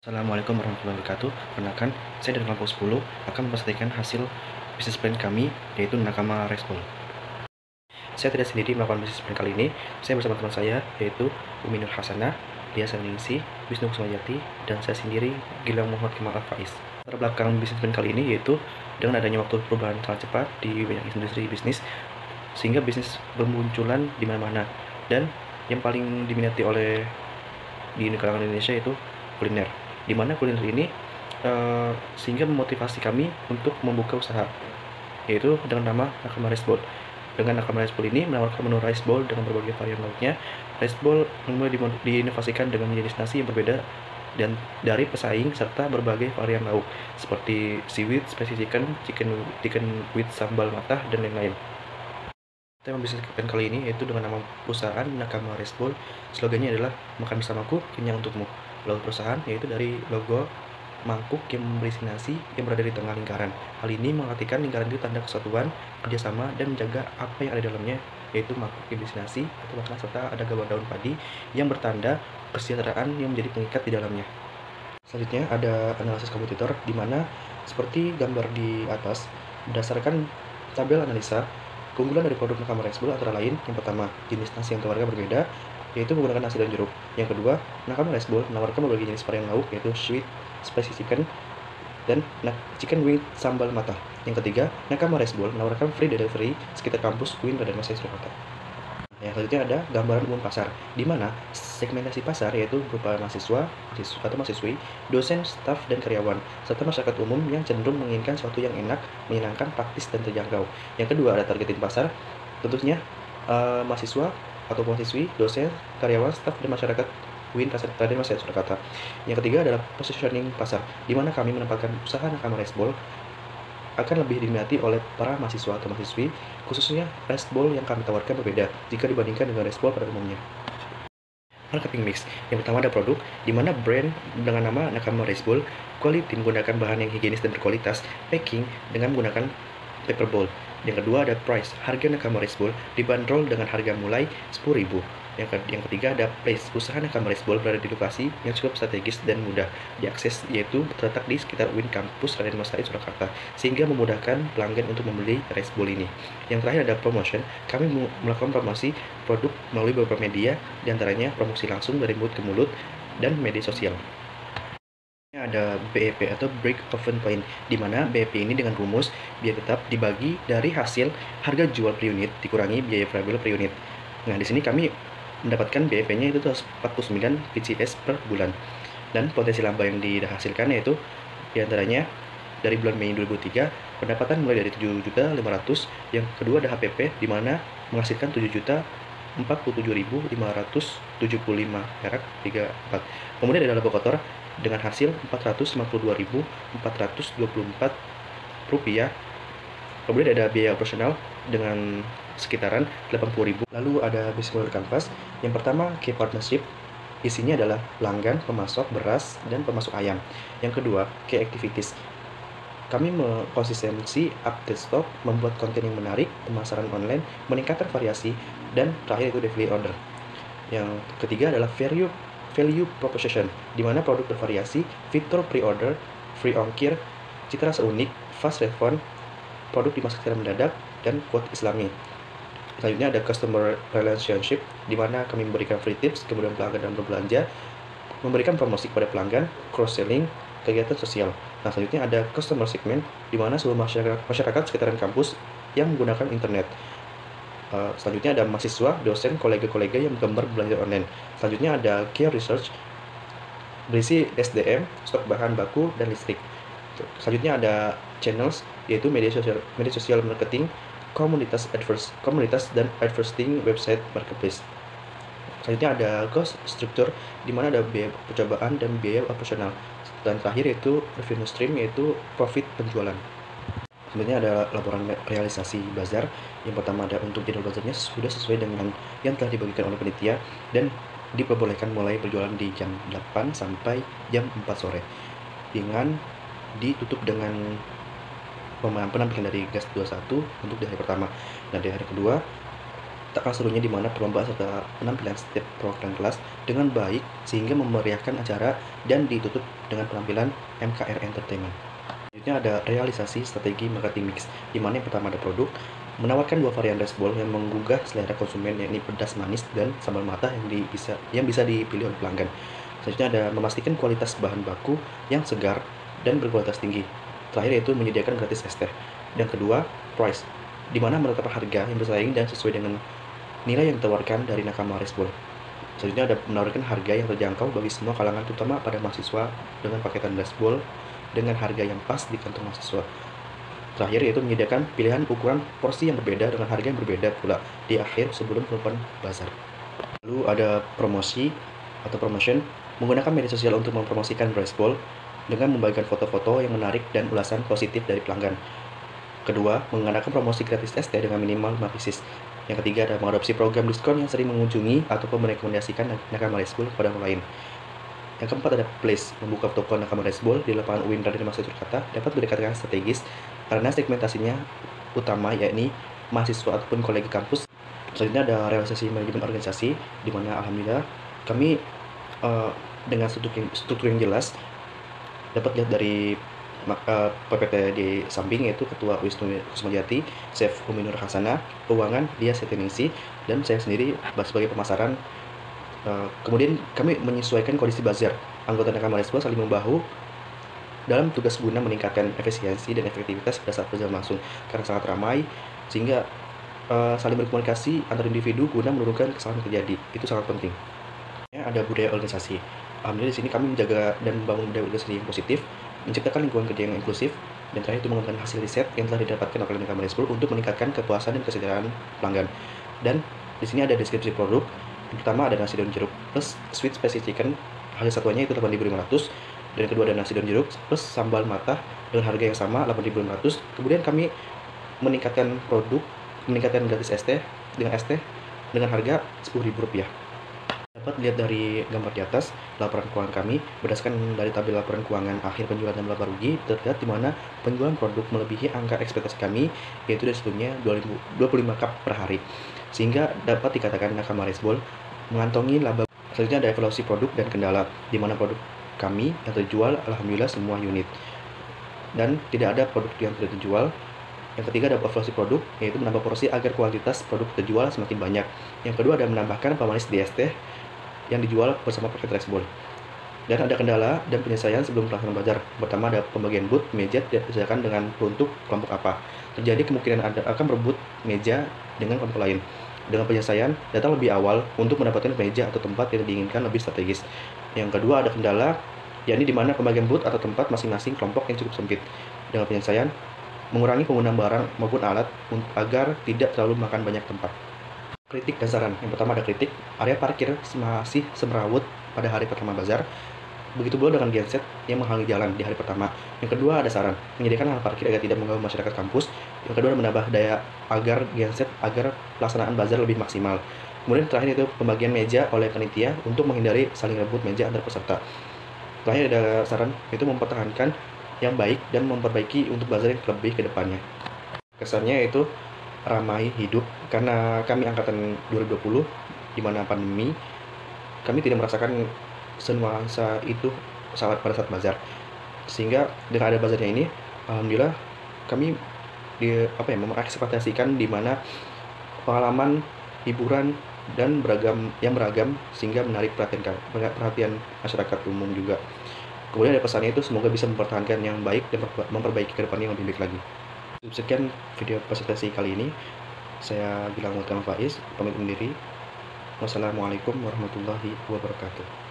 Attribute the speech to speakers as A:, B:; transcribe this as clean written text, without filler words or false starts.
A: Assalamualaikum warahmatullahi wabarakatuh. Perkenalkan, saya dari kelompok 10 akan mempresentasikan hasil bisnis plan kami, yaitu Nakama Respol. Saya tidak sendiri melakukan bisnis plan kali ini. Saya bersama teman saya, yaitu Umi Nur Hasanah, Dia Saningsi, Wisnu Kusmayati, dan saya sendiri, Gilang Muhammad Kemal Al-Faiz. Latar belakang bisnis plan kali ini yaitu dengan adanya waktu perubahan sangat cepat di banyak industri bisnis, sehingga bisnis bermunculan di mana-mana. Dan yang paling diminati oleh di kalangan Indonesia itu kuliner, di mana kuliner ini sehingga memotivasi kami untuk membuka usaha, yaitu dengan nama Nakama Rice Bowl. Dengan Nakama Rice Bowl ini menawarkan menu rice bowl dengan berbagai varian lauknya. Rice bowl mulai diinovasikan dengan jenis nasi yang berbeda dan dari pesaing serta berbagai varian lauk seperti seaweed, spicy chicken, chicken with sambal matah, dan lain-lain. Tema bisnis plan kali ini yaitu dengan nama perusahaan Nakama Rice Bowl. Slogannya adalah makan bersamaku, kenyang untukmu. Logo perusahaan yaitu dari logo mangkuk yang berisi nasi yang berada di tengah lingkaran. Hal ini mengartikan lingkaran itu tanda kesatuan, kerjasama, dan menjaga apa yang ada di dalamnya, yaitu mangkuk yang berisi nasi atau makanan serta ada gambar daun padi yang bertanda kesejahteraan yang menjadi pengikat di dalamnya. Selanjutnya ada analisis kompetitor, di mana seperti gambar di atas, berdasarkan tabel analisa, keunggulan dari produk Nakama Rice Bowl antara lain, yang pertama, jenis nasi yang keluarga berbeda, yaitu menggunakan nasi dan jeruk. Yang kedua, Nakama Rice Bowl menawarkan berbagai jenis varian lauk, yaitu sweet, spicy chicken, dan chicken wing sambal matah. Yang ketiga, Nakama Rice Bowl menawarkan free delivery sekitar kampus UIN dan Masjid Surakarta. Yang selanjutnya ada gambaran umum pasar, di mana segmentasi pasar yaitu berupa mahasiswa atau mahasiswi, dosen, staf, dan karyawan, serta masyarakat umum yang cenderung menginginkan sesuatu yang enak, menyenangkan, praktis, dan terjangkau. Yang kedua ada targeting pasar, tentunya mahasiswa atau mahasiswi, dosen, karyawan, staf, dan masyarakat UIN dan Masjid Surakarta. Yang ketiga adalah positioning pasar, di mana kami menempatkan usaha Nakama Rice Bowl akan lebih diminati oleh para mahasiswa atau mahasiswi, khususnya rice bowl yang kami tawarkan berbeda jika dibandingkan dengan rice bowl pada umumnya. Marketing mix, yang pertama ada produk, di mana brand dengan nama Nakama Rice Bowl, quality menggunakan bahan yang higienis dan berkualitas, packing dengan menggunakan paper bowl. Yang kedua ada price, harga Nakama Rice Bowl dibanderol dengan harga mulai 10.000. Yang ketiga ada place, usaha Nakama Rice Bowl berada di lokasi yang cukup strategis dan mudah diakses, yaitu terletak di sekitar UIN kampus Raden Mas Said Surakarta, sehingga memudahkan pelanggan untuk membeli rice bowl ini. Yang terakhir ada promotion, kami melakukan promosi produk melalui beberapa media, diantaranya promosi langsung dari mulut ke mulut dan media sosial. Ada BEP atau break even point, di mana BEP ini dengan rumus biaya tetap dibagi dari hasil harga jual per unit dikurangi biaya variabel per unit. Nah, di sini kami mendapatkan BEP-nya itu 49 PCS per bulan. Dan potensi laba yang dihasilkan yaitu diantaranya dari bulan Mei 2003 pendapatan mulai dari 7.500.000. Yang kedua ada HPP, di mana menghasilkan 7.047.575 perak 34. Kemudian ada laba kotor dengan hasil 452.424 rupiah. Kemudian ada biaya operasional dengan sekitaran 80.000. Lalu ada business model canvas. Yang pertama, key partnership, isinya adalah pelanggan, pemasok beras, dan pemasok ayam. Yang kedua, key activities, kami konsistensi update stok, membuat konten yang menarik, pemasaran online, meningkatkan variasi, dan terakhir itu daily order. Yang ketiga adalah value proposition, di mana produk bervariasi, fitur pre-order, free ongkir, cita rasa unik, fast respon, produk dimasak secara mendadak, dan quote islami. Selanjutnya ada customer relationship, di mana kami memberikan free tips, kemudian pelanggan dalam berbelanja, memberikan promosi kepada pelanggan, cross-selling, kegiatan sosial. Nah, selanjutnya ada customer segment, di mana seluruh masyarakat sekitaran kampus yang menggunakan internet. Selanjutnya ada mahasiswa, dosen, kolega-kolega yang menggemar belanja online. Selanjutnya ada care research, berisi SDM, stok bahan baku, dan listrik. Selanjutnya ada channels, yaitu media sosial marketing, komunitas dan advertising website marketplace. Selanjutnya ada cost structure, di mana ada biaya percobaan dan biaya operasional. Dan terakhir yaitu revenue stream, yaitu profit penjualan. Selanjutnya ada laporan realisasi bazar. Yang pertama ada untuk jadwal bazarnya sudah sesuai dengan yang telah dibagikan oleh panitia dan diperbolehkan mulai berjualan di jam 8 sampai jam 4 sore dengan ditutup dengan penampilan dari gas 21 untuk di hari pertama. Dan di hari kedua Tak kalah serunya di mana perlombaan serta penampilan setiap perwakilan kelas dengan baik sehingga memeriahkan acara dan ditutup dengan penampilan MKR Entertainment. Selanjutnya ada realisasi strategi marketing mix, di mana yang pertama ada produk, menawarkan dua varian rice bowl yang menggugah selera konsumen, yakni pedas manis dan sambal matah yang bisa dipilih oleh pelanggan. Selanjutnya ada memastikan kualitas bahan baku yang segar dan berkualitas tinggi. Terakhir yaitu menyediakan gratis es teh. Dan kedua, price, di mana menetapkan harga yang bersaing dan sesuai dengan nilai yang ditawarkan dari Nakama Rice Bowl. Selanjutnya ada menawarkan harga yang terjangkau bagi semua kalangan, terutama pada mahasiswa dengan paketan rice bowl dengan harga yang pas di kantong mahasiswa. Terakhir yaitu menyediakan pilihan ukuran porsi yang berbeda dengan harga yang berbeda pula di akhir sebelum penutupan bazar. Lalu ada promosi atau promotion, menggunakan media sosial untuk mempromosikan rice bowl dengan membagikan foto-foto yang menarik dan ulasan positif dari pelanggan. Kedua, mengadakan promosi gratis es teh dengan minimal 5 pieces. Yang ketiga ada mengadopsi program diskon yang sering mengunjungi ataupun merekomendasikan Nakama Rice Bowl kepada orang lain. Yang keempat ada place, membuka toko Nakama Rice Bowl di lapangan UIN Raden Mas Jakarta dapat dikatakan strategis karena segmentasinya utama yakni mahasiswa ataupun kolega kampus. Selanjutnya ada realisasi manajemen organisasi, di mana alhamdulillah kami dengan struktur yang jelas dapat lihat dari PPT di samping, yaitu Ketua Wisnu Kusmajati, Chef Umi Nur Hasana, Keuangan Dia Setiningsi, dan saya sendiri sebagai pemasaran. Kemudian kami menyesuaikan kondisi bazar. Anggota Nakama Rice Bowl saling membahu dalam tugas guna meningkatkan efisiensi dan efektivitas pada saat bazar langsung karena sangat ramai, sehingga saling berkomunikasi antar individu guna menurunkan kesalahan terjadi. Itu sangat penting. Ada budaya organisasi. Alhamdulillah di sini kami menjaga dan membangun budaya organisasi yang positif, menciptakan lingkungan kerja yang inklusif, dan terakhir itu mengembangkan hasil riset yang telah didapatkan oleh Nakama Rice Bowl untuk meningkatkan kepuasan dan kesejahteraan pelanggan. Dan di sini ada deskripsi produk. Yang pertama ada nasi daun jeruk plus sweet spicy chicken, harga satuannya itu 8.500. Dan yang kedua ada nasi daun jeruk plus sambal matah dengan harga yang sama 8.500. Kemudian kami meningkatkan gratis es teh dengan harga Rp10.000. Dapat dilihat dari gambar di atas laporan keuangan kami. Berdasarkan dari tabel laporan keuangan akhir penjualan dan laba rugi, terlihat di mana penjualan produk melebihi angka ekspektasi kami, yaitu dari sebelumnya 25 cup per hari, sehingga dapat dikatakan Nakama Rice Bowl mengantongi laba. Selanjutnya ada evaluasi produk dan kendala, di mana produk kami yang terjual alhamdulillah semua unit, dan tidak ada produk yang tidak terjual. Yang ketiga ada evaluasi produk, yaitu menambah porsi agar kuantitas produk terjual semakin banyak. Yang kedua ada menambahkan pemanis di es teh yang dijual bersama paket rice bowl. Dan ada kendala dan penyelesaian sebelum pelaksanaan bazar. Pertama ada pembagian booth, meja tidak disediakan dengan peruntuk kelompok apa. Terjadi kemungkinan akan berebut meja dengan kelompok lain. Dengan penyelesaian, datang lebih awal untuk mendapatkan meja atau tempat yang diinginkan lebih strategis. Yang kedua ada kendala, yakni di mana pembagian booth atau tempat masing-masing kelompok yang cukup sempit. Dengan penyelesaian, mengurangi penggunaan barang maupun alat agar tidak terlalu makan banyak tempat. Kritik dan saran. Yang pertama ada kritik, area parkir masih semrawut pada hari pertama bazar. Begitu pula dengan genset yang menghalangi jalan di hari pertama. Yang kedua ada saran, menyediakan hal parkir agar tidak mengganggu masyarakat kampus. Yang kedua menambah daya agar pelaksanaan bazar lebih maksimal. Kemudian terakhir itu pembagian meja oleh panitia untuk menghindari saling rebut meja antar peserta. Terakhir ada saran, yaitu mempertahankan yang baik dan memperbaiki untuk bazar yang lebih ke depannya. Kesannya yaitu ramai hidup, karena kami angkatan 2020 di mana pandemi, kami tidak merasakan senuansa itu pada saat bazar, sehingga dengan ada bazarnya ini alhamdulillah kami mengekspektasikan di mana pengalaman hiburan dan beragam sehingga menarik perhatian masyarakat umum juga. Kemudian ada pesannya itu semoga bisa mempertahankan yang baik dan memperbaiki ke depannya yang lebih baik lagi. Sekian video presentasi kali ini. Saya Gilang Mulkan Faiz, pamit undur diri. Wassalamualaikum warahmatullahi wabarakatuh.